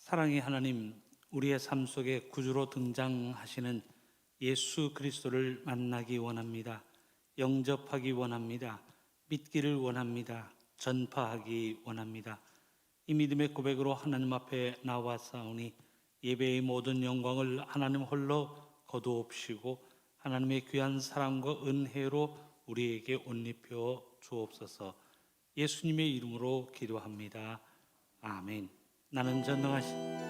사랑의 하나님, 우리의 삶 속에 구주로 등장하시는 예수 그리스도를 만나기 원합니다. 영접하기 원합니다. 믿기를 원합니다. 전파하기 원합니다. 이 믿음의 고백으로 하나님 앞에 나와사오니 예배의 모든 영광을 하나님 홀로 거두옵시고 하나님의 귀한 사랑과 은혜로 우리에게 옷 입혀 주옵소서. 예수님의 이름으로 기도합니다. 아멘. 나는 전능하신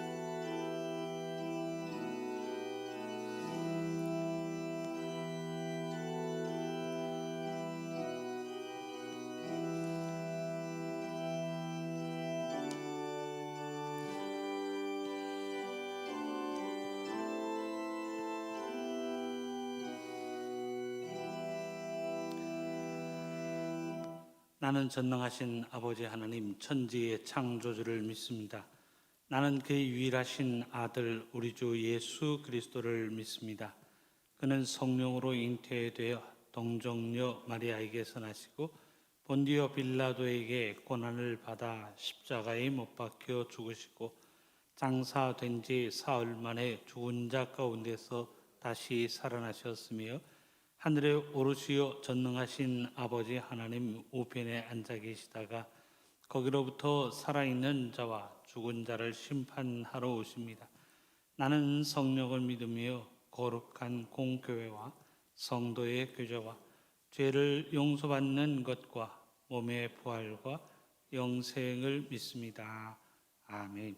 나는 전능하신 아버지 하나님 천지의 창조주를 믿습니다. 나는 그의 유일하신 아들 우리 주 예수 그리스도를 믿습니다. 그는 성령으로 잉태되어 동정녀 마리아에게서 나시고 본디오 빌라도에게 고난을 받아 십자가에 못 박혀 죽으시고 장사된 지 사흘 만에 죽은 자 가운데서 다시 살아나셨으며 하늘에 오르시어 전능하신 아버지 하나님 우편에 앉아 계시다가 거기로부터 살아있는 자와 죽은 자를 심판하러 오십니다. 나는 성령을 믿으며 거룩한 공교회와 성도의 교제와 죄를 용서받는 것과 몸의 부활과 영생을 믿습니다. 아멘.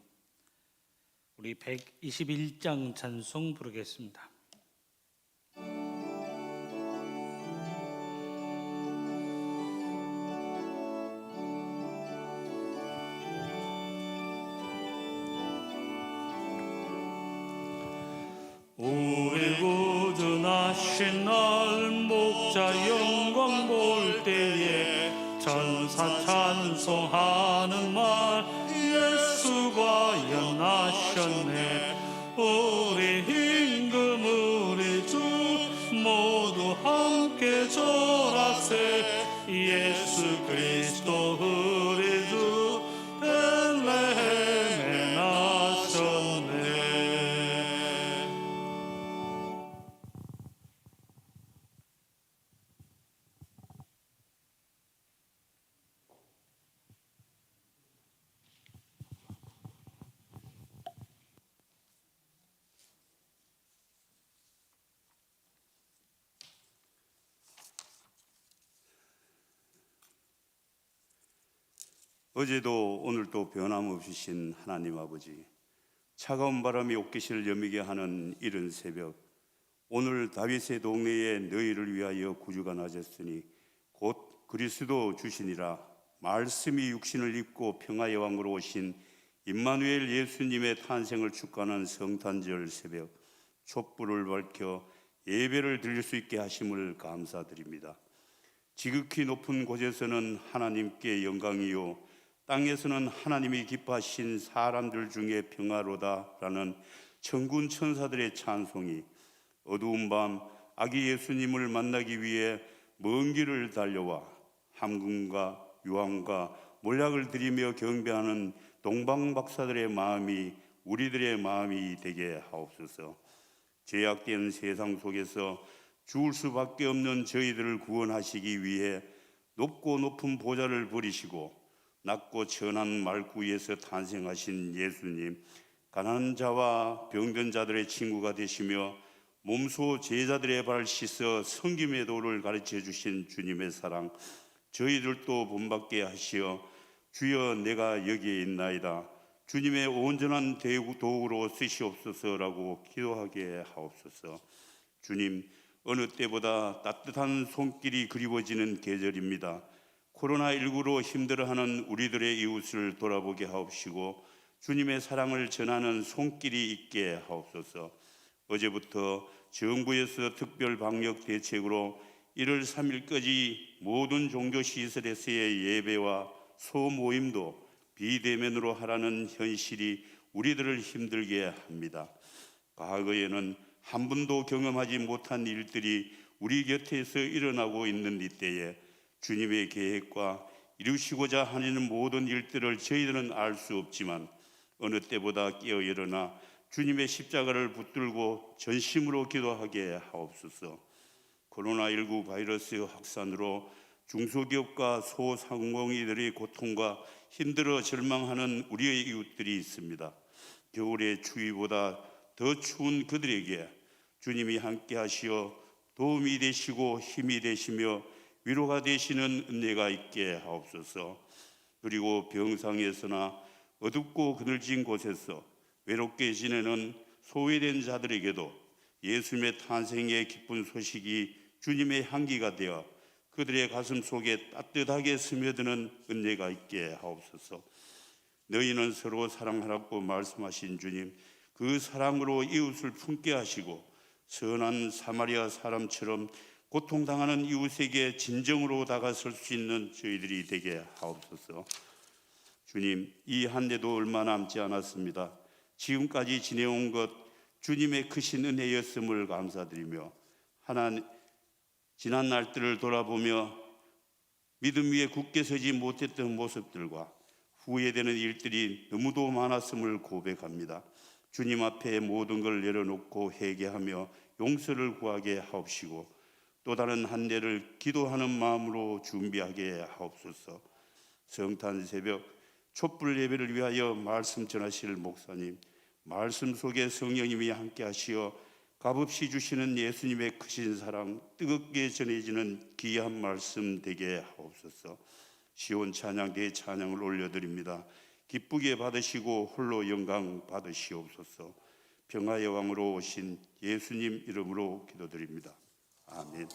우리 121장 찬송 부르겠습니다. 우리 구주 나신 날 목자 영광 볼 때에 천사 찬송하는 말 예수가 연하셨네. 우리 임금 우리 주 모두 함께 절하세. 예수 그리스도 우리 주 벨레헴에 나셨네. 어제도 오늘도 변함없으신 하나님 아버지, 차가운 바람이 옷깃을 여미게 하는 이른 새벽, 오늘 다윗의 동네에 너희를 위하여 구주가 나셨으니 곧 그리스도 주시니라. 말씀이 육신을 입고 평화의 왕으로 오신 임마누엘 예수님의 탄생을 축하하는 성탄절 새벽, 촛불을 밝혀 예배를 드릴 수 있게 하심을 감사드립니다. 지극히 높은 곳에서는 하나님께 영광이요 땅에서는 하나님이 기뻐하신 사람들 중에 평화로다라는 천군 천사들의 찬송이 어두운 밤 아기 예수님을 만나기 위해 먼 길을 달려와 함금과 유황과 몰약을 드리며 경배하는 동방박사들의 마음이 우리들의 마음이 되게 하옵소서. 죄악된 세상 속에서 죽을 수밖에 없는 저희들을 구원하시기 위해 높고 높은 보좌를 버리시고 낮고 천한 말구 위에서 탄생하신 예수님, 가난한 자와 병든 자들의 친구가 되시며 몸소 제자들의 발을 씻어 섬김의 도를 가르쳐 주신 주님의 사랑, 저희들도 본받게 하시어 주여 내가 여기에 있나이다, 주님의 온전한 도구로 쓰시옵소서라고 기도하게 하옵소서. 주님, 어느 때보다 따뜻한 손길이 그리워지는 계절입니다. 코로나19로 힘들어하는 우리들의 이웃을 돌아보게 하옵시고 주님의 사랑을 전하는 손길이 있게 하옵소서. 어제부터 정부에서 특별 방역 대책으로 1월 3일까지 모든 종교시설에서의 예배와 소모임도 비대면으로 하라는 현실이 우리들을 힘들게 합니다. 과거에는 한 번도 경험하지 못한 일들이 우리 곁에서 일어나고 있는 이때에 주님의 계획과 이루시고자 하는 모든 일들을 저희들은 알 수 없지만 어느 때보다 깨어 일어나 주님의 십자가를 붙들고 전심으로 기도하게 하옵소서. 코로나19 바이러스 확산으로 중소기업과 소상공인들의 고통과 힘들어 절망하는 우리의 이웃들이 있습니다. 겨울의 추위보다 더 추운 그들에게 주님이 함께 하시어 도움이 되시고 힘이 되시며 위로가 되시는 은혜가 있게 하옵소서. 그리고 병상에서나 어둡고 그늘진 곳에서 외롭게 지내는 소외된 자들에게도 예수님의 탄생의 기쁜 소식이 주님의 향기가 되어 그들의 가슴 속에 따뜻하게 스며드는 은혜가 있게 하옵소서. 너희는 서로 사랑하라고 말씀하신 주님, 그 사랑으로 이웃을 품게 하시고 선한 사마리아 사람처럼 고통당하는 이웃에게 진정으로 다가설 수 있는 저희들이 되게 하옵소서. 주님, 이 한 해도 얼마 남지 않았습니다. 지금까지 지내온 것 주님의 크신 은혜였음을 감사드리며 지난 날들을 돌아보며 믿음 위에 굳게 서지 못했던 모습들과 후회되는 일들이 너무도 많았음을 고백합니다. 주님 앞에 모든 걸 내려놓고 회개하며 용서를 구하게 하옵시고 또 다른 한 해를 기도하는 마음으로 준비하게 하옵소서. 성탄 새벽 촛불 예배를 위하여 말씀 전하실 목사님, 말씀 속에 성령님이 함께 하시어 값없이 주시는 예수님의 크신 사랑 뜨겁게 전해지는 귀한 말씀 되게 하옵소서. 시온 찬양대의 찬양을 올려드립니다. 기쁘게 받으시고 홀로 영광 받으시옵소서. 평화의 왕으로 오신 예수님 이름으로 기도드립니다. 아멘.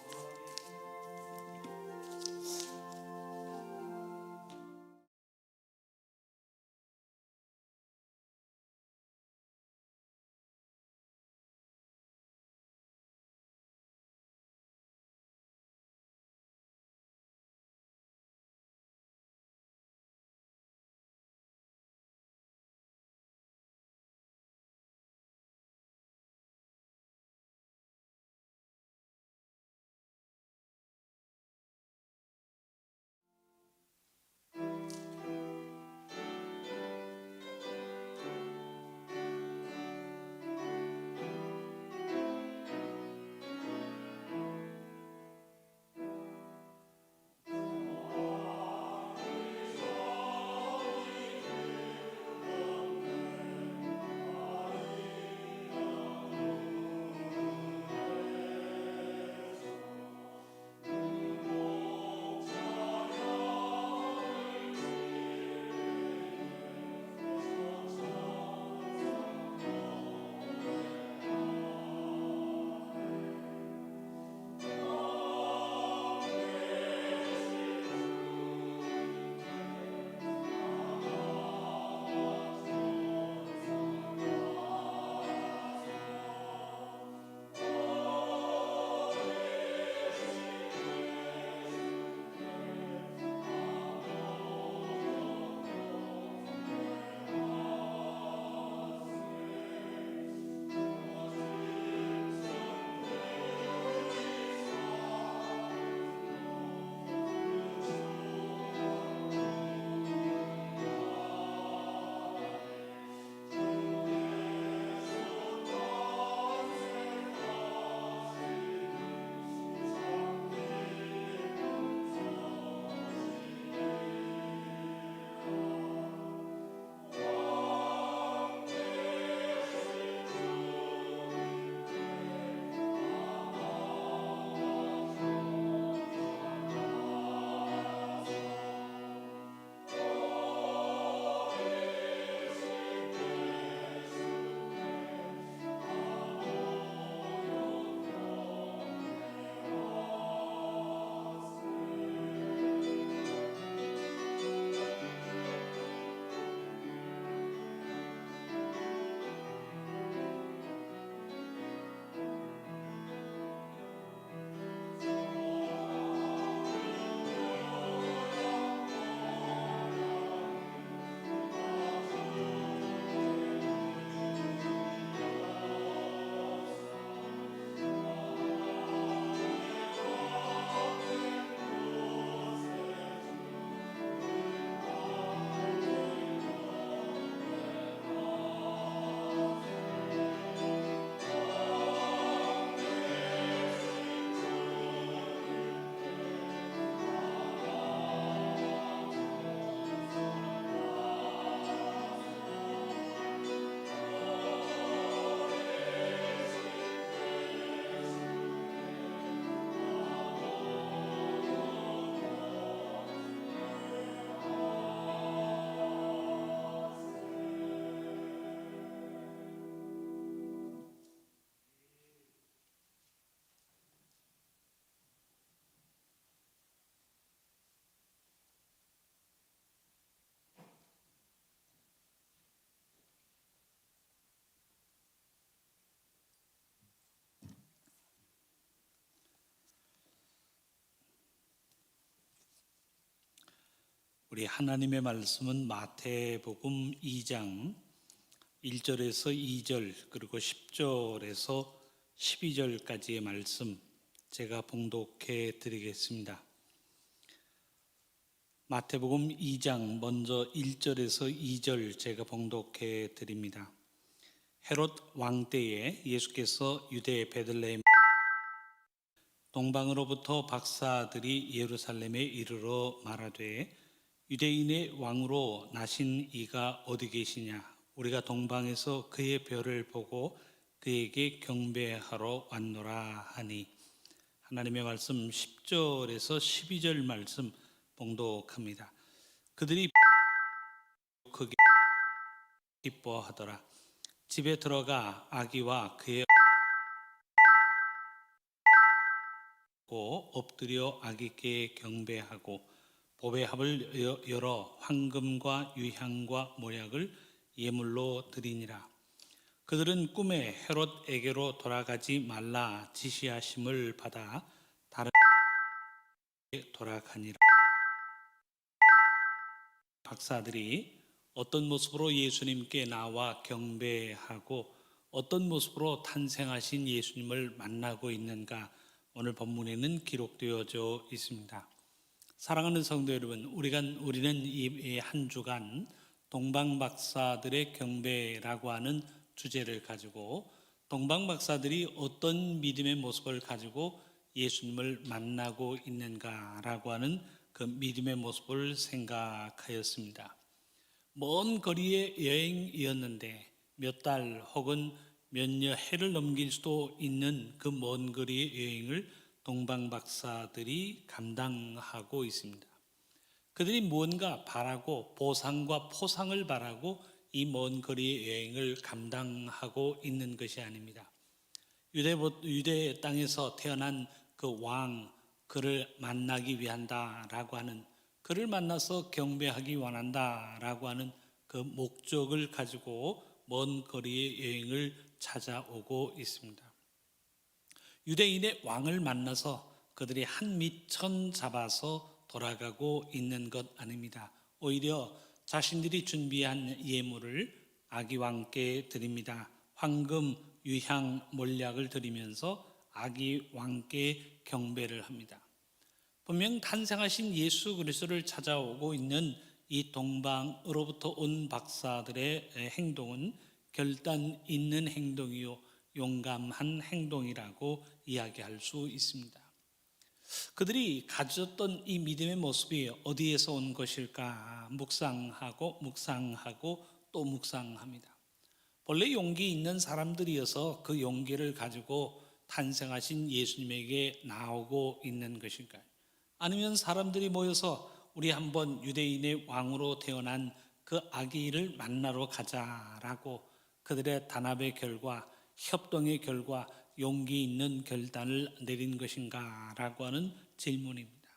우리 하나님의 말씀은 마태복음 2장 1절에서 2절 그리고 10절에서 12절까지의 말씀 제가 봉독해 드리겠습니다. 마태복음 2장 먼저 1절에서 2절 제가 봉독해 드립니다. 헤롯 왕 때에 예수께서 유대 베들레헴 동방으로부터 박사들이 예루살렘에 이르러 말하되 유대인의 왕으로 나신 이가 어디 계시냐? 우리가 동방에서 그의 별을 보고 그에게 경배하러 왔노라 하니. 하나님의 말씀 10절에서 12절 말씀 봉독합니다. 그들이 크게 기뻐하더라. 집에 들어가 아기와 그의 엎드려 아기께 경배하고 보배합을 열어 황금과 유향과 모약을 예물로 드리니라. 그들은 꿈에 헤롯에게로 돌아가지 말라 지시하심을 받아 다른 데로 돌아가니라. 박사들이 어떤 모습으로 예수님께 나와 경배하고 어떤 모습으로 탄생하신 예수님을 만나고 있는가 오늘 본문에는 기록되어져 있습니다. 사랑하는 성도 여러분, 우리는 이 한 주간 동방박사들의 경배라고 하는 주제를 가지고 동방박사들이 어떤 믿음의 모습을 가지고 예수님을 만나고 있는가라고 하는 그 믿음의 모습을 생각하였습니다. 먼 거리의 여행이었는데 몇 달 혹은 몇여 해를 넘길 수도 있는 그 먼 거리의 여행을 동방박사들이 감당하고 있습니다. 그들이 무언가 바라고 보상과 포상을 바라고 이 먼 거리의 여행을 감당하고 있는 것이 아닙니다. 유대 땅에서 태어난 그 왕, 그를 만나기 위한다라고 하는, 그를 만나서 경배하기 원한다라고 하는 그 목적을 가지고 먼 거리의 여행을 찾아오고 있습니다. 유대인의 왕을 만나서 그들이 한 미천 잡아서 돌아가고 있는 것 아닙니다. 오히려 자신들이 준비한 예물을 아기 왕께 드립니다. 황금, 유향, 몰약을 드리면서 아기 왕께 경배를 합니다. 분명 탄생하신 예수 그리스도를 찾아오고 있는 이 동방으로부터 온 박사들의 행동은 결단 있는 행동이요 용감한 행동이라고 이야기할 수 있습니다. 그들이 가졌던 이 믿음의 모습이 어디에서 온 것일까 묵상하고 또 묵상합니다. 본래 용기 있는 사람들이어서 그 용기를 가지고 탄생하신 예수님에게 나오고 있는 것일까요? 아니면 사람들이 모여서 우리 한번 유대인의 왕으로 태어난 그 아기를 만나러 가자라고 그들의 단합의 결과, 협동의 결과 용기 있는 결단을 내린 것인가라고 하는 질문입니다.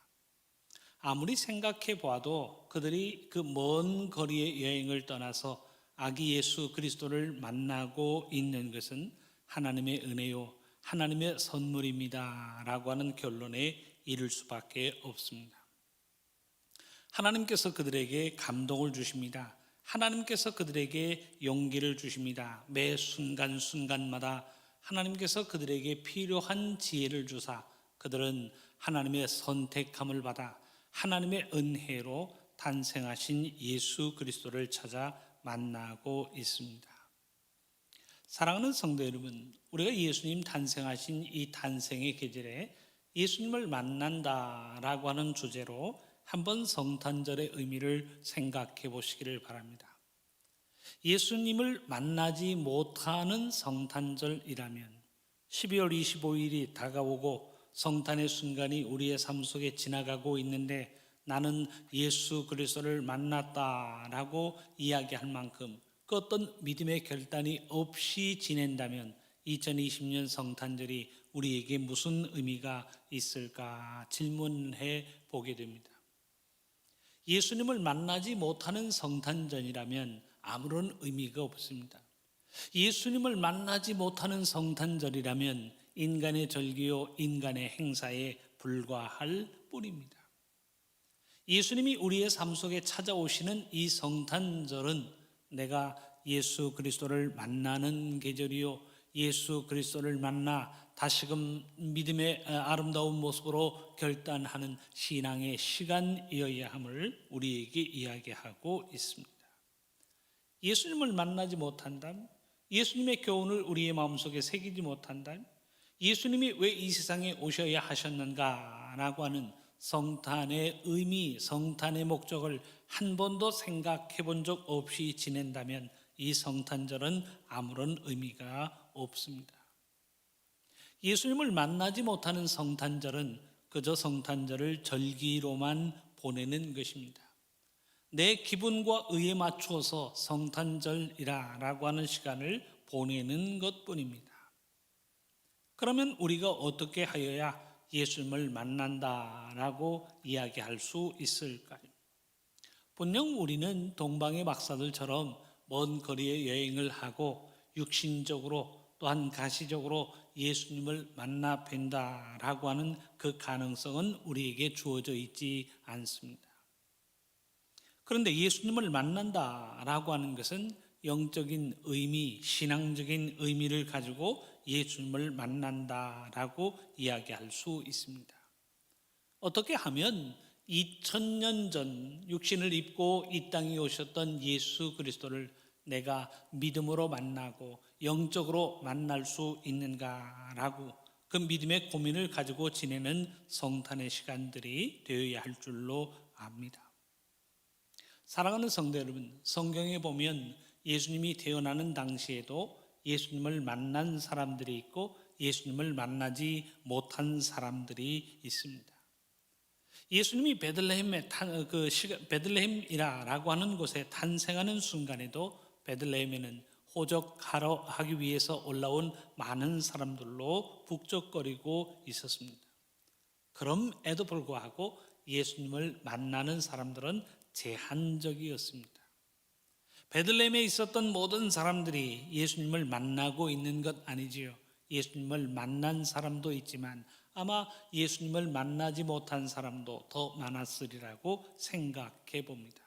아무리 생각해 보아도 그들이 그 먼 거리의 여행을 떠나서 아기 예수 그리스도를 만나고 있는 것은 하나님의 은혜요, 하나님의 선물입니다 라고 하는 결론에 이를 수밖에 없습니다. 하나님께서 그들에게 감동을 주십니다. 하나님께서 그들에게 용기를 주십니다. 매 순간순간마다 하나님께서 그들에게 필요한 지혜를 주사 그들은 하나님의 선택함을 받아 하나님의 은혜로 탄생하신 예수 그리스도를 찾아 만나고 있습니다. 사랑하는 성도 여러분, 우리가 예수님 탄생하신 이 탄생의 계절에 예수님을 만난다라고 하는 주제로 한번 성탄절의 의미를 생각해 보시기를 바랍니다. 예수님을 만나지 못하는 성탄절이라면 12월 25일이 다가오고 성탄의 순간이 우리의 삶 속에 지나가고 있는데 나는 예수 그리스도를 만났다라고 이야기할 만큼 그 어떤 믿음의 결단이 없이 지낸다면 2020년 성탄절이 우리에게 무슨 의미가 있을까 질문해 보게 됩니다. 예수님을 만나지 못하는 성탄절이라면 아무런 의미가 없습니다. 예수님을 만나지 못하는 성탄절이라면 인간의 절기요 인간의 행사에 불과할 뿐입니다. 예수님이 우리의 삶 속에 찾아오시는 이 성탄절은 내가 예수 그리스도를 만나는 계절이요, 예수 그리스도를 만나 다시금 믿음의 아름다운 모습으로 결단하는 신앙의 시간이어야 함을 우리에게 이야기하고 있습니다. 예수님을 만나지 못한다면, 예수님의 교훈을 우리의 마음속에 새기지 못한다면, 예수님이 왜 이 세상에 오셔야 하셨는가라고 하는 성탄의 의미, 성탄의 목적을 한 번도 생각해 본 적 없이 지낸다면 이 성탄절은 아무런 의미가 없습니다. 예수님을 만나지 못하는 성탄절은 그저 성탄절을 절기로만 보내는 것입니다. 내 기분과 의에 맞추어서 성탄절이라고 하는 시간을 보내는 것뿐입니다. 그러면 우리가 어떻게 하여야 예수님을 만난다라고 이야기할 수 있을까요? 분명 우리는 동방의 박사들처럼 먼 거리에 여행을 하고 육신적으로 또한 가시적으로 예수님을 만나 뵌다라고 하는 그 가능성은 우리에게 주어져 있지 않습니다. 그런데 예수님을 만난다라고 하는 것은 영적인 의미, 신앙적인 의미를 가지고 예수님을 만난다라고 이야기할 수 있습니다. 어떻게 하면 2000년 전 육신을 입고 이 땅에 오셨던 예수 그리스도를 내가 믿음으로 만나고 영적으로 만날 수 있는가라고 그 믿음의 고민을 가지고 지내는 성탄의 시간들이 되어야 할 줄로 압니다. 사랑하는 성도 여러분, 성경에 보면 예수님이 태어나는 당시에도 예수님을 만난 사람들이 있고 예수님을 만나지 못한 사람들이 있습니다. 예수님이 베들레헴이라고 하는 곳에 탄생하는 순간에도 베들레헴에는 호적하기 위해서 올라온 많은 사람들로 북적거리고 있었습니다. 그럼에도 불구하고 예수님을 만나는 사람들은 제한적이었습니다. 베들레헴에 있었던 모든 사람들이 예수님을 만나고 있는 것 아니지요. 예수님을 만난 사람도 있지만 아마 예수님을 만나지 못한 사람도 더 많았으리라고 생각해 봅니다.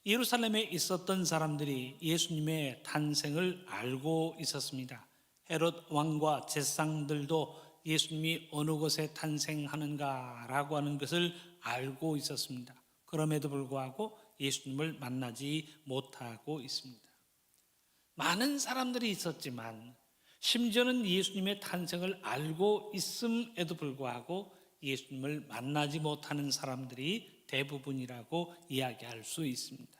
예루살렘에 있었던 사람들이 예수님의 탄생을 알고 있었습니다. 헤롯 왕과 제상들도 예수님이 어느 곳에 탄생하는가라고 하는 것을 알고 있었습니다. 그럼에도 불구하고 예수님을 만나지 못하고 있습니다. 많은 사람들이 있었지만 심지어는 예수님의 탄생을 알고 있음에도 불구하고 예수님을 만나지 못하는 사람들이 대부분이라고 이야기할 수 있습니다.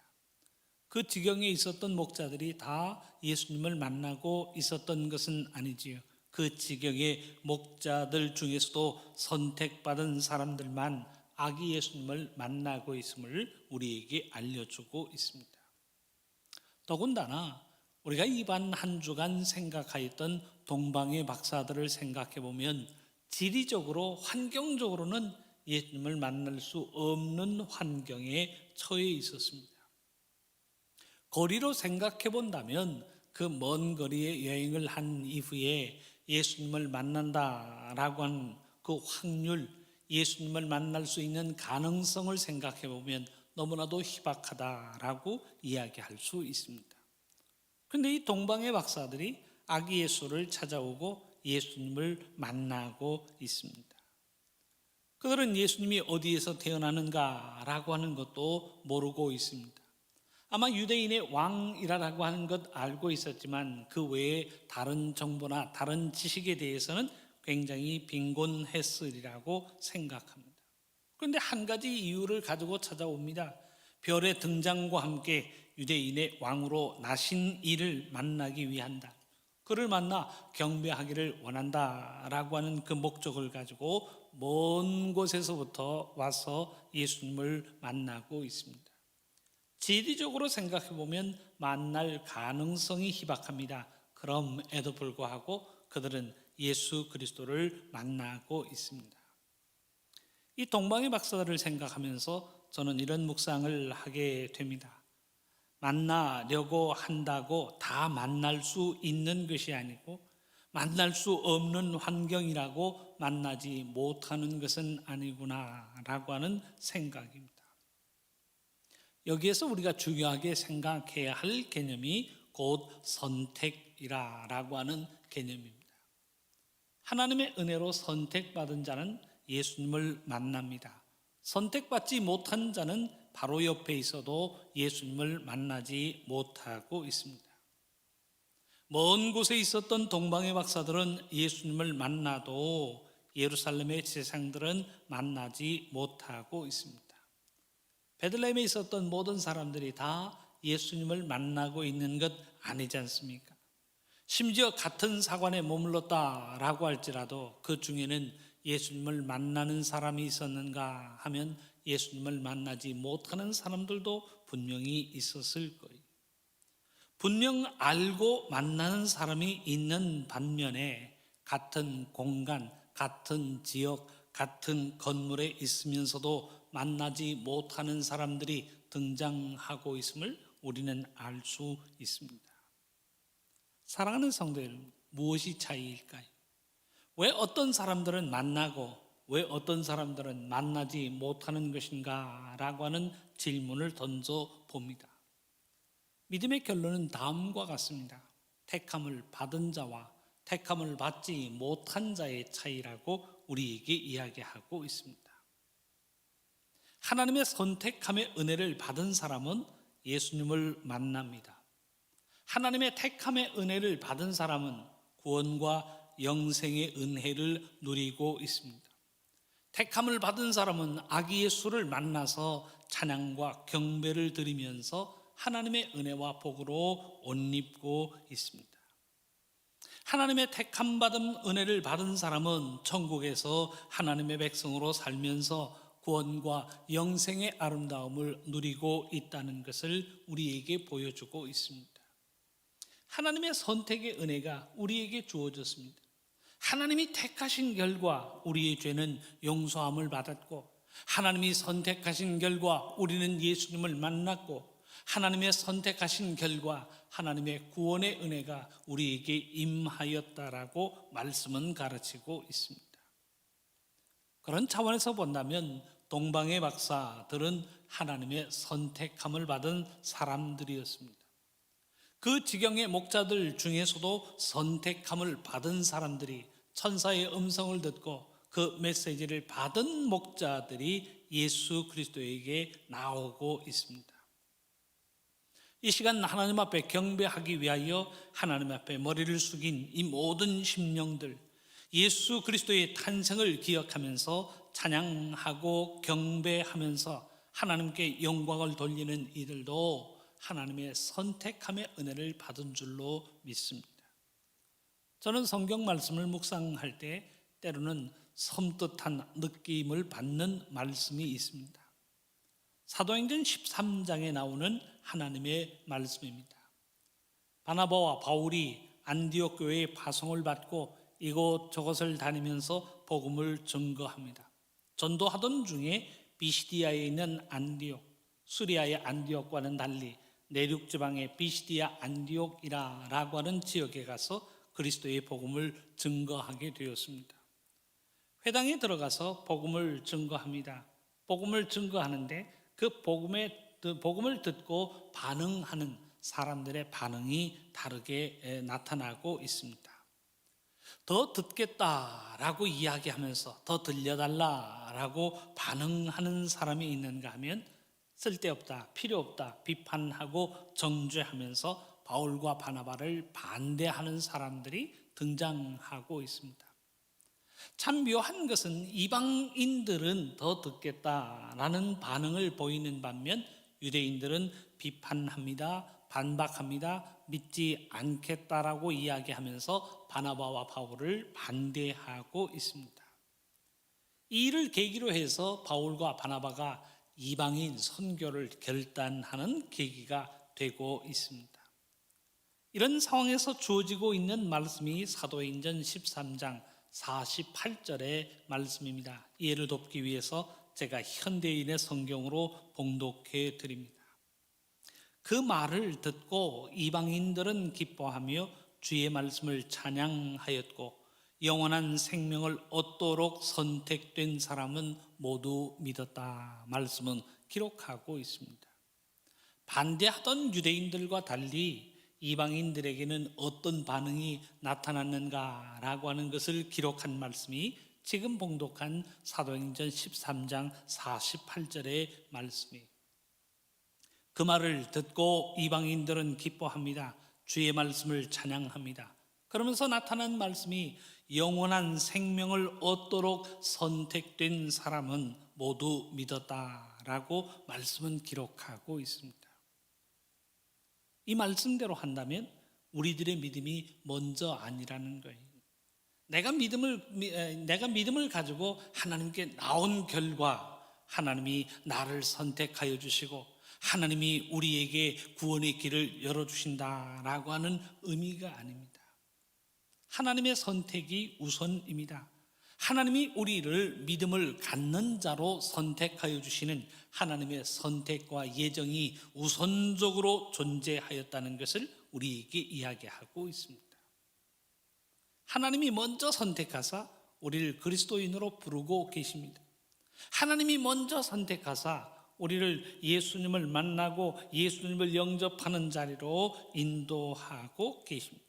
그 지경에 있었던 목자들이 다 예수님을 만나고 있었던 것은 아니지요. 그 지경의 목자들 중에서도 선택받은 사람들만 아기 예수님을 만나고 있음을 우리에게 알려주고 있습니다. 더군다나 우리가 이번 한 주간 생각하였던 동방의 박사들을 생각해 보면 지리적으로 환경적으로는 예수님을 만날 수 없는 환경에 처해 있었습니다. 거리로 생각해 본다면 그 먼 거리에 여행을 한 이후에 예수님을 만난다라고 하는 그 확률, 예수님을 만날 수 있는 가능성을 생각해 보면 너무나도 희박하다라고 이야기할 수 있습니다. 그런데 이 동방의 박사들이 아기 예수를 찾아오고 예수님을 만나고 있습니다. 그들은 예수님이 어디에서 태어나는가라고 하는 것도 모르고 있습니다. 아마 유대인의 왕이라고 하는 것 알고 있었지만 그 외에 다른 정보나 다른 지식에 대해서는 굉장히 빈곤했으리라고 생각합니다. 그런데 한 가지 이유를 가지고 찾아옵니다. 별의 등장과 함께 유대인의 왕으로 나신 이를 만나기 위한다. 그를 만나 경배하기를 원한다라고 하는 그 목적을 가지고 먼 곳에서부터 와서 예수님을 만나고 있습니다. 지리적으로 생각해 보면 만날 가능성이 희박합니다. 그럼에도 불구하고 그들은 예수 그리스도를 만나고 있습니다. 이 동방의 박사들을 생각하면서 저는 이런 묵상을 하게 됩니다. 만나려고 한다고 다 만날 수 있는 것이 아니고 만날 수 없는 환경이라고 만나지 못하는 것은 아니구나라고 하는 생각입니다. 여기에서 우리가 중요하게 생각해야 할 개념이 곧 선택이라고 하는 개념입니다. 하나님의 은혜로 선택받은 자는 예수님을 만납니다. 선택받지 못한 자는 바로 옆에 있어도 예수님을 만나지 못하고 있습니다. 먼 곳에 있었던 동방의 박사들은 예수님을 만나도 예루살렘의 제사장들은 만나지 못하고 있습니다. 베들레헴에 있었던 모든 사람들이 다 예수님을 만나고 있는 것 아니지 않습니까? 심지어 같은 사관에 머물렀다라고 할지라도 그 중에는 예수님을 만나는 사람이 있었는가 하면 예수님을 만나지 못하는 사람들도 분명히 있었을 거예요. 분명 알고 만나는 사람이 있는 반면에 같은 공간, 같은 지역, 같은 건물에 있으면서도 만나지 못하는 사람들이 등장하고 있음을 우리는 알 수 있습니다. 사랑하는 성도 여러분, 무엇이 차이일까요? 왜 어떤 사람들은 만나고 왜 어떤 사람들은 만나지 못하는 것인가? 라고 하는 질문을 던져 봅니다. 믿음의 결론은 다음과 같습니다. 택함을 받은 자와 택함을 받지 못한 자의 차이라고 우리에게 이야기하고 있습니다. 하나님의 선택함의 은혜를 받은 사람은 예수님을 만납니다. 하나님의 택함의 은혜를 받은 사람은 구원과 영생의 은혜를 누리고 있습니다. 택함을 받은 사람은 아기 예수를 만나서 찬양과 경배를 드리면서 하나님의 은혜와 복으로 옷 입고 있습니다. 하나님의 택함 받은 은혜를 받은 사람은 천국에서 하나님의 백성으로 살면서 구원과 영생의 아름다움을 누리고 있다는 것을 우리에게 보여주고 있습니다. 하나님의 선택의 은혜가 우리에게 주어졌습니다. 하나님이 택하신 결과 우리의 죄는 용서함을 받았고, 하나님이 선택하신 결과 우리는 예수님을 만났고, 하나님의 선택하신 결과 하나님의 구원의 은혜가 우리에게 임하였다라고 말씀은 가르치고 있습니다. 그런 차원에서 본다면 동방의 박사들은 하나님의 선택함을 받은 사람들이었습니다. 그 지경의 목자들 중에서도 선택함을 받은 사람들이 천사의 음성을 듣고 그 메시지를 받은 목자들이 예수 그리스도에게 나오고 있습니다. 이 시간 하나님 앞에 경배하기 위하여 하나님 앞에 머리를 숙인 이 모든 심령들, 예수 그리스도의 탄생을 기억하면서 찬양하고 경배하면서 하나님께 영광을 돌리는 이들도 하나님의 선택함의 은혜를 받은 줄로 믿습니다. 저는 성경 말씀을 묵상할 때 때로는 섬뜩한 느낌을 받는 말씀이 있습니다. 사도행전 13장에 나오는 하나님의 말씀입니다. 바나바와 바울이 안디옥 교회의 파송을 받고 이곳저곳을 다니면서 복음을 증거합니다. 전도하던 중에 비시디아에 있는 안디옥, 수리아의 안디옥과는 달리 내륙 지방의 비시디아 안디옥이라고 하는 지역에 가서 그리스도의 복음을 증거하게 되었습니다. 회당에 들어가서 복음을 증거합니다. 복음을 증거하는데 그 복음을 듣고 반응하는 사람들의 반응이 다르게 나타나고 있습니다. 더 듣겠다라고 이야기하면서 더 들려달라라고 반응하는 사람이 있는가 하면 쓸데없다, 필요없다 비판하고 정죄하면서 바울과 바나바를 반대하는 사람들이 등장하고 있습니다. 참 묘한 것은 이방인들은 더 듣겠다라는 반응을 보이는 반면 유대인들은 비판합니다, 반박합니다, 믿지 않겠다라고 이야기하면서 바나바와 바울을 반대하고 있습니다. 이 일을 계기로 해서 바울과 바나바가 이방인 선교를 결단하는 계기가 되고 있습니다. 이런 상황에서 주어지고 있는 말씀이 사도행전 13장 48절의 말씀입니다. 이해를 돕기 위해서 제가 현대인의 성경으로 봉독해 드립니다. 그 말을 듣고 이방인들은 기뻐하며 주의 말씀을 찬양하였고 영원한 생명을 얻도록 선택된 사람은 모두 믿었다. 말씀은 기록하고 있습니다. 반대하던 유대인들과 달리 이방인들에게는 어떤 반응이 나타났는가라고 하는 것을 기록한 말씀이 지금 봉독한 사도행전 13장 48절의 말씀이에요. 그 말을 듣고 이방인들은 기뻐합니다. 주의 말씀을 찬양합니다. 그러면서 나타난 말씀이 영원한 생명을 얻도록 선택된 사람은 모두 믿었다라고 말씀은 기록하고 있습니다. 이 말씀대로 한다면 우리들의 믿음이 먼저 아니라는 거예요. 내가 믿음을 가지고 하나님께 나온 결과 하나님이 나를 선택하여 주시고 하나님이 우리에게 구원의 길을 열어주신다라고 하는 의미가 아닙니다. 하나님의 선택이 우선입니다. 하나님이 우리를 믿음을 갖는 자로 선택하여 주시는 하나님의 선택과 예정이 우선적으로 존재하였다는 것을 우리에게 이야기하고 있습니다. 하나님이 먼저 선택하사 우리를 그리스도인으로 부르고 계십니다. 하나님이 먼저 선택하사 우리를 예수님을 만나고 예수님을 영접하는 자리로 인도하고 계십니다.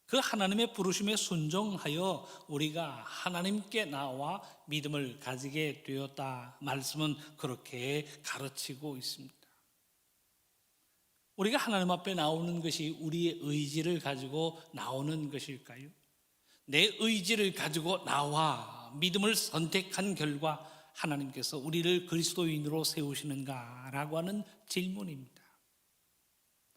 그 하나님의 부르심에 순종하여 우리가 하나님께 나와 믿음을 가지게 되었다. 말씀은 그렇게 가르치고 있습니다. 우리가 하나님 앞에 나오는 것이 우리의 의지를 가지고 나오는 것일까요? 내 의지를 가지고 나와 믿음을 선택한 결과 하나님께서 우리를 그리스도인으로 세우시는가라고 하는 질문입니다.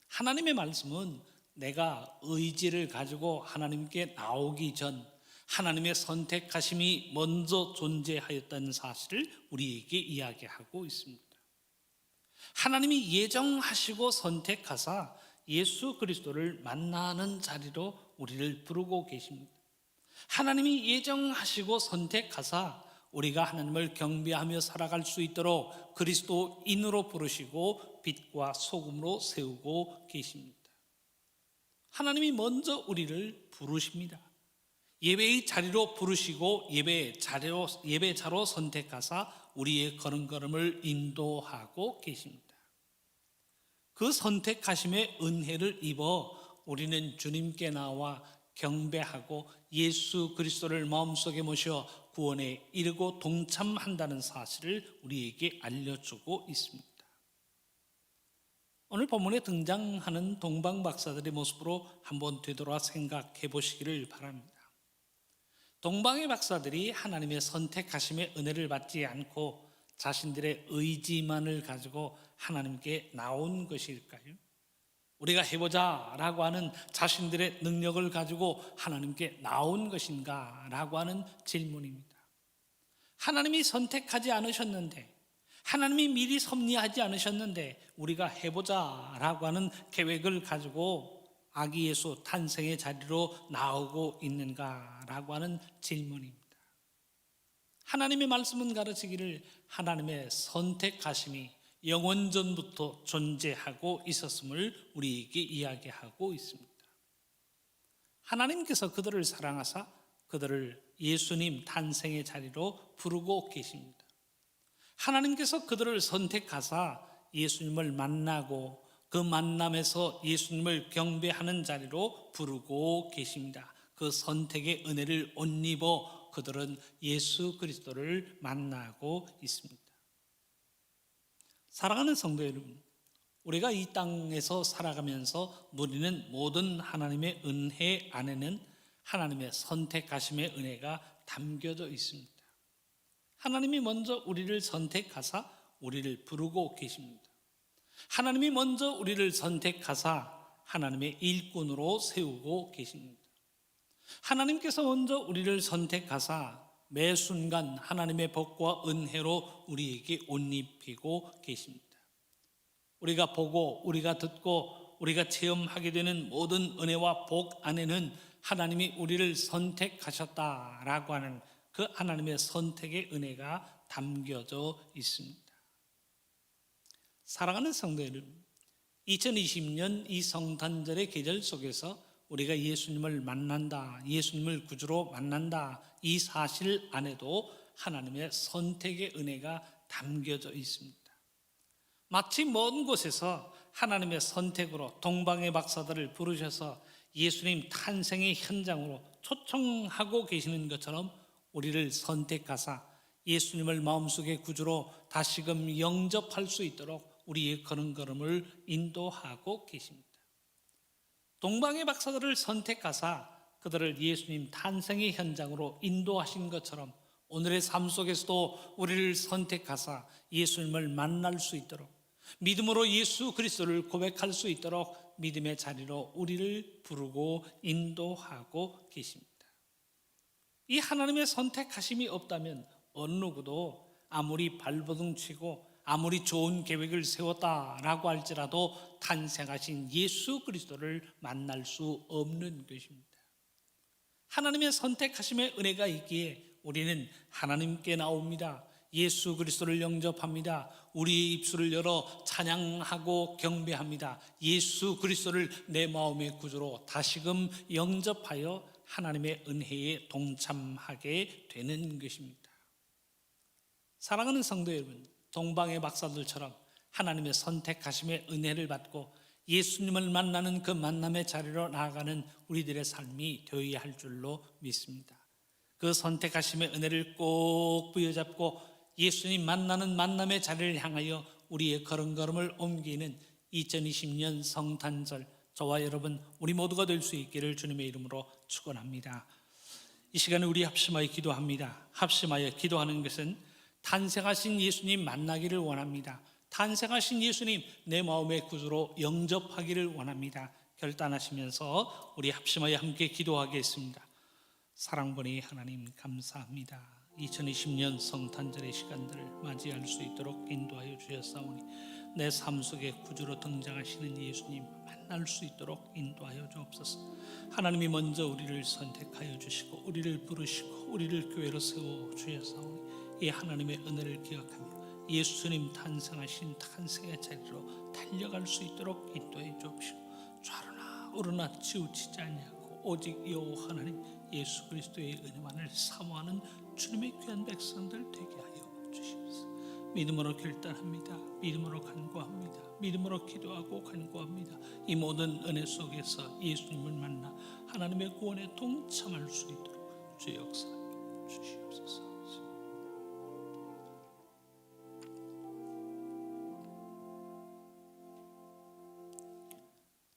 하나님의 말씀은 내가 의지를 가지고 하나님께 나오기 전 하나님의 선택하심이 먼저 존재하였다는 사실을 우리에게 이야기하고 있습니다. 하나님이 예정하시고 선택하사 예수 그리스도를 만나는 자리로 우리를 부르고 계십니다. 하나님이 예정하시고 선택하사 우리가 하나님을 경배하며 살아갈 수 있도록 그리스도인으로 부르시고 빛과 소금으로 세우고 계십니다. 하나님이 먼저 우리를 부르십니다. 예배의 자리로 부르시고 예배자로 선택하사 우리의 걸음걸음을 인도하고 계십니다. 그 선택하심의 은혜를 입어 우리는 주님께 나와 경배하고 예수 그리스도를 마음속에 모셔 구원에 이르고 동참한다는 사실을 우리에게 알려주고 있습니다. 오늘 본문에 등장하는 동방 박사들의 모습으로 한번 되돌아 생각해 보시기를 바랍니다. 동방의 박사들이 하나님의 선택하심의 은혜를 받지 않고 자신들의 의지만을 가지고 하나님께 나온 것일까요? 우리가 해보자 라고 하는 자신들의 능력을 가지고 하나님께 나온 것인가 라고 하는 질문입니다. 하나님이 선택하지 않으셨는데, 하나님이 미리 섭리하지 않으셨는데 우리가 해보자 라고 하는 계획을 가지고 아기 예수 탄생의 자리로 나오고 있는가 라고 하는 질문입니다. 하나님의 말씀은 가르치기를 하나님의 선택하심이 영원전부터 존재하고 있었음을 우리에게 이야기하고 있습니다. 하나님께서 그들을 사랑하사 그들을 예수님 탄생의 자리로 부르고 계십니다. 하나님께서 그들을 선택하사 예수님을 만나고 그 만남에서 예수님을 경배하는 자리로 부르고 계십니다. 그 선택의 은혜를 옷 입어 그들은 예수 그리스도를 만나고 있습니다. 사랑하는 성도 여러분, 우리가 이 땅에서 살아가면서 누리는 모든 하나님의 은혜 안에는 하나님의 선택하심의 은혜가 담겨져 있습니다. 하나님이 먼저 우리를 선택하사 우리를 부르고 계십니다. 하나님이 먼저 우리를 선택하사 하나님의 일꾼으로 세우고 계십니다. 하나님께서 먼저 우리를 선택하사 매 순간 하나님의 복과 은혜로 우리에게 옷 입히고 계십니다. 우리가 보고 우리가 듣고 우리가 체험하게 되는 모든 은혜와 복 안에는 하나님이 우리를 선택하셨다라고 하는 그 하나님의 선택의 은혜가 담겨져 있습니다. 사랑하는 성도 여러분, 2020년 이 성탄절의 계절 속에서 우리가 예수님을 만난다, 예수님을 구주로 만난다, 이 사실 안에도 하나님의 선택의 은혜가 담겨져 있습니다. 마치 먼 곳에서 하나님의 선택으로 동방의 박사들을 부르셔서 예수님 탄생의 현장으로 초청하고 계시는 것처럼 우리를 선택하사 예수님을 마음속의 구주로 다시금 영접할 수 있도록 우리의 걸음걸음을 인도하고 계십니다. 동방의 박사들을 선택하사 그들을 예수님 탄생의 현장으로 인도하신 것처럼 오늘의 삶 속에서도 우리를 선택하사 예수님을 만날 수 있도록 믿음으로 예수 그리스도를 고백할 수 있도록 믿음의 자리로 우리를 부르고 인도하고 계십니다. 이 하나님의 선택하심이 없다면 어느 누구도 아무리 발버둥 치고 아무리 좋은 계획을 세웠다라고 할지라도 탄생하신 예수 그리스도를 만날 수 없는 것입니다. 하나님의 선택하심의 은혜가 있기에 우리는 하나님께 나옵니다. 예수 그리스도를 영접합니다. 우리의 입술을 열어 찬양하고 경배합니다. 예수 그리스도를 내 마음의 구주로 다시금 영접하여 하나님의 은혜에 동참하게 되는 것입니다. 사랑하는 성도 여러분, 동방의 박사들처럼 하나님의 선택하심의 은혜를 받고 예수님을 만나는 그 만남의 자리로 나아가는 우리들의 삶이 되어야 할 줄로 믿습니다. 그 선택하심의 은혜를 꼭 부여잡고 예수님 만나는 만남의 자리를 향하여 우리의 걸음걸음을 옮기는 2020년 성탄절, 저와 여러분 우리 모두가 될 수 있기를 주님의 이름으로 축원합니다. 이 시간에 우리 합심하여 기도합니다. 합심하여 기도하는 것은 탄생하신 예수님 만나기를 원합니다. 탄생하신 예수님 내 마음의 구주로 영접하기를 원합니다. 결단하시면서 우리 합심하여 함께 기도하겠습니다. 사랑번의 하나님 감사합니다. 2020년 성탄절의 시간들을 맞이할 수 있도록 인도하여 주셨사오니 내 삶 속에 구주로 등장하시는 예수님 만날 수 있도록 인도하여 주옵소서. 하나님이 먼저 우리를 선택하여 주시고 우리를 부르시고 우리를 교회로 세워 주셨사오니 이 하나님의 은혜를 기억하며 예수님 탄생하신 탄생의 자리로 달려갈 수 있도록 인도해 주옵시고 좌로나 우로나 치우치지 아니하고 오직 여호와 하나님 예수 그리스도의 은혜만을 사모하는 주님의 귀한 백성들 되게 하여 주시옵소서. 믿음으로 결단합니다. 믿음으로 간구합니다. 믿음으로 기도하고 간구합니다. 이 모든 은혜 속에서 예수님을 만나 하나님의 구원에 동참할 수 있도록 주의 역사하여 주시옵소서.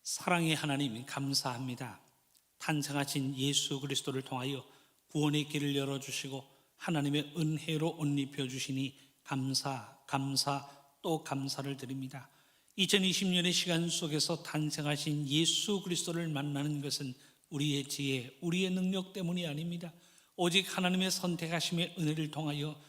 사랑의 하나님 감사합니다. 탄생하신 예수 그리스도를 통하여 구원의 길을 열어주시고 하나님의 은혜로 옷 입혀주시니 감사 또 감사를 드립니다. 2020년의 시간 속에서 탄생하신 예수 그리스도를 만나는 것은 우리의 지혜, 우리의 능력 때문이 아닙니다. 오직 하나님의 선택하심의 은혜를 통하여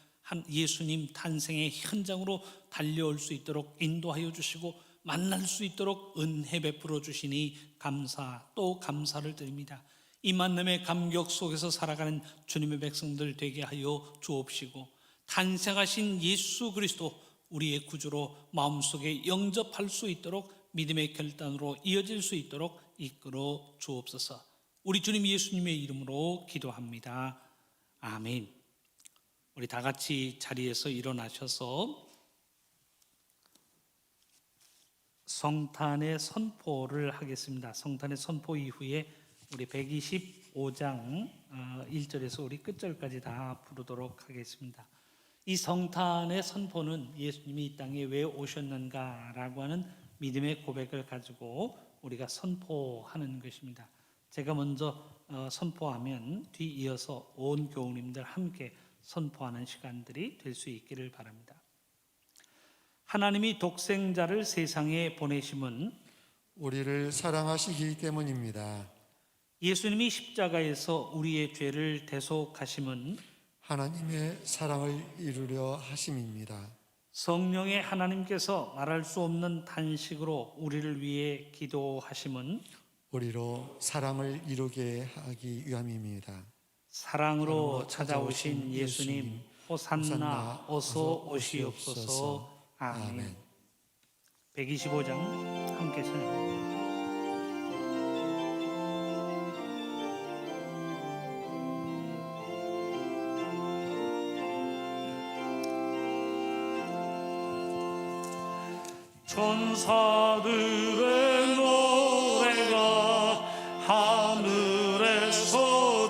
예수님 탄생의 현장으로 달려올 수 있도록 인도하여 주시고 만날 수 있도록 은혜 베풀어 주시니 감사 또 감사를 드립니다. 이 만남의 감격 속에서 살아가는 주님의 백성들 되게 하여 주옵시고 탄생하신 예수 그리스도 우리의 구주로 마음속에 영접할 수 있도록 믿음의 결단으로 이어질 수 있도록 이끌어 주옵소서. 우리 주님 예수님의 이름으로 기도합니다. 아멘. 우리 다 같이 자리에서 일어나셔서 성탄의 선포를 하겠습니다. 성탄의 선포 이후에 우리 125장 1절에서 우리 끝절까지 다 부르도록 하겠습니다. 이 성탄의 선포는 예수님이 이 땅에 왜 오셨는가라고 하는 믿음의 고백을 가지고 우리가 선포하는 것입니다. 제가 먼저 선포하면 뒤이어서 온 교우님들 함께 선포하는 시간들이 될 수 있기를 바랍니다. 하나님이 독생자를 세상에 보내심은 우리를 사랑하시기 때문입니다. 예수님이 십자가에서 우리의 죄를 대속하심은 하나님의 사랑을 이루려 하심입니다. 성령의 하나님께서 말할 수 없는 단식으로 우리를 위해 기도하심은 우리로 사랑을 이루게 하기 위함입니다. 사랑으로 찾아오신 예수님 호산나 어서 오시옵소서. 아멘. 125장 함께 찬양합니다. 천사들의 노래가 하늘에서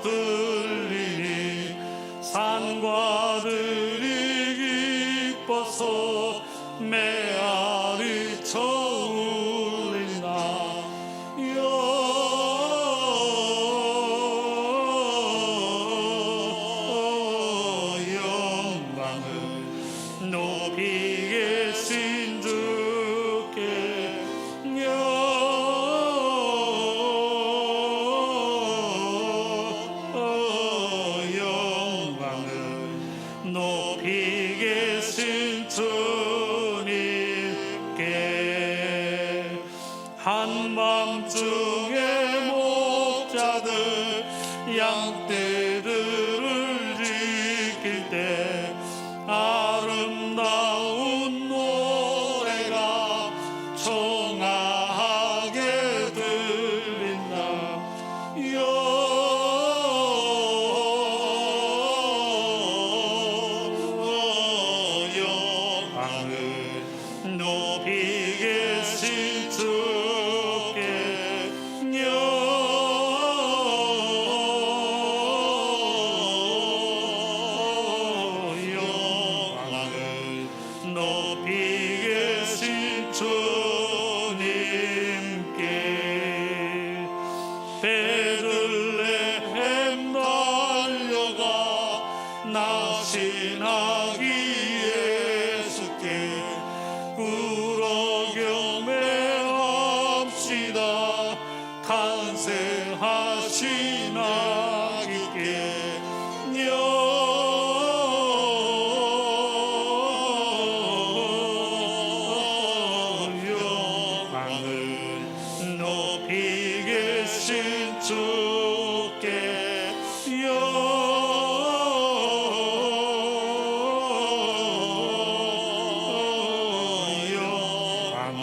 들리니 산과들이 기뻐서 메아리쳐 울린다. 영광을 높이 계신 주께 영광을 높이 계신 주님께 한밤중에 목자들 양떼들을 지킬 때 아름다운 노래가 청아하게 들린다. 영광을 높이 계신 주께 영광을 높이 계신 주님께 베들레헴 달려가 나신 아기 예수께 꿇어 경배합시다. 탄생하신 아기께 영광을 높이 계신 주께 영광을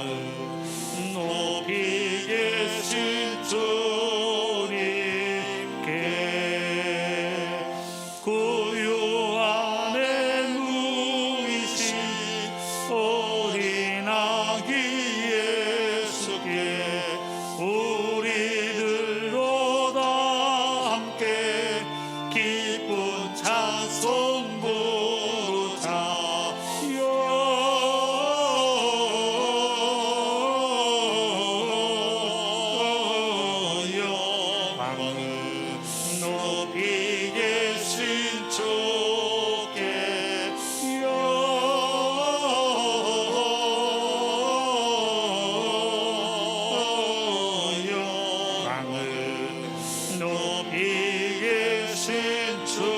높이 계신 주님께 구유 안에 누이신 어린 아기 예수께 우리들로 다 함께 기쁜 찬송 부르자. 영광을 높이 계신 주께 영광을 높이 계신 주님께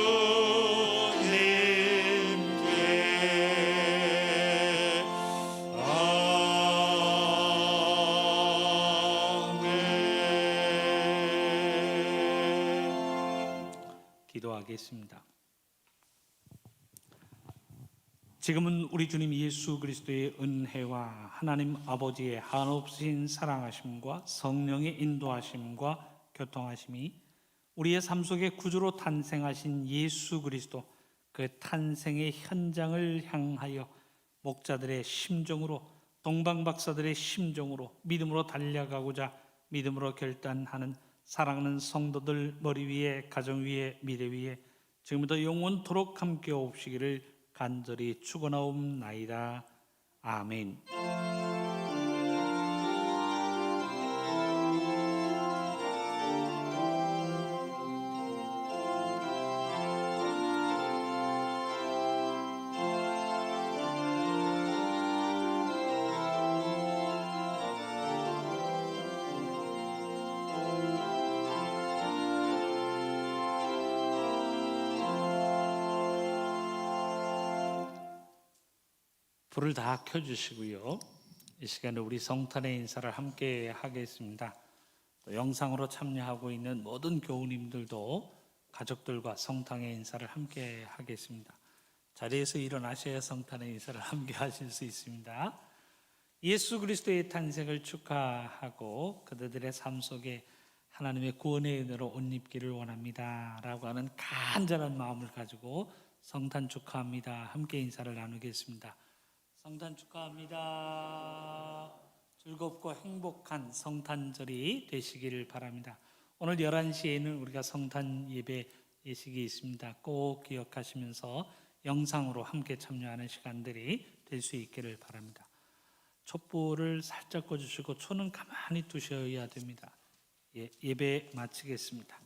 아멘. 기도하겠습니다. 지금은 우리 주님 예수 그리스도의 은혜와 하나님 아버지의 한없으신 사랑하심과 성령의 인도하심과 교통하심이 우리의 삶 속에 구주로 탄생하신 예수 그리스도 그 탄생의 현장을 향하여 목자들의 심정으로 동방박사들의 심정으로 믿음으로 달려가고자 믿음으로 결단하는 사랑하는 성도들 머리 위에 가정 위에 미래 위에 지금부터 영원토록 함께 없으시기를 간절히 축원하옵나이다. 아멘. 불을 다 켜주시고요. 이 시간에 우리 성탄의 인사를 함께 하겠습니다. 또 영상으로 참여하고 있는 모든 교우님들도 가족들과 성탄의 인사를 함께 하겠습니다. 자리에서 일어나셔야 성탄의 인사를 함께 하실 수 있습니다. 예수 그리스도의 탄생을 축하하고 그들의 삶 속에 하나님의 구원의 은혜로 옷 입기를 원합니다 라고 하는 간절한 마음을 가지고 성탄 축하합니다 함께 인사를 나누겠습니다. 성탄 축하합니다. 즐겁고 행복한 성탄절이 되시기를 바랍니다. 오늘 11시에는 우리가 성탄 예배 예식이 있습니다. 꼭 기억하시면서 영상으로 함께 참여하는 시간들이 될 수 있기를 바랍니다. 촛불을 살짝 꺼주시고 초는 가만히 두셔야 됩니다. 예배 마치겠습니다.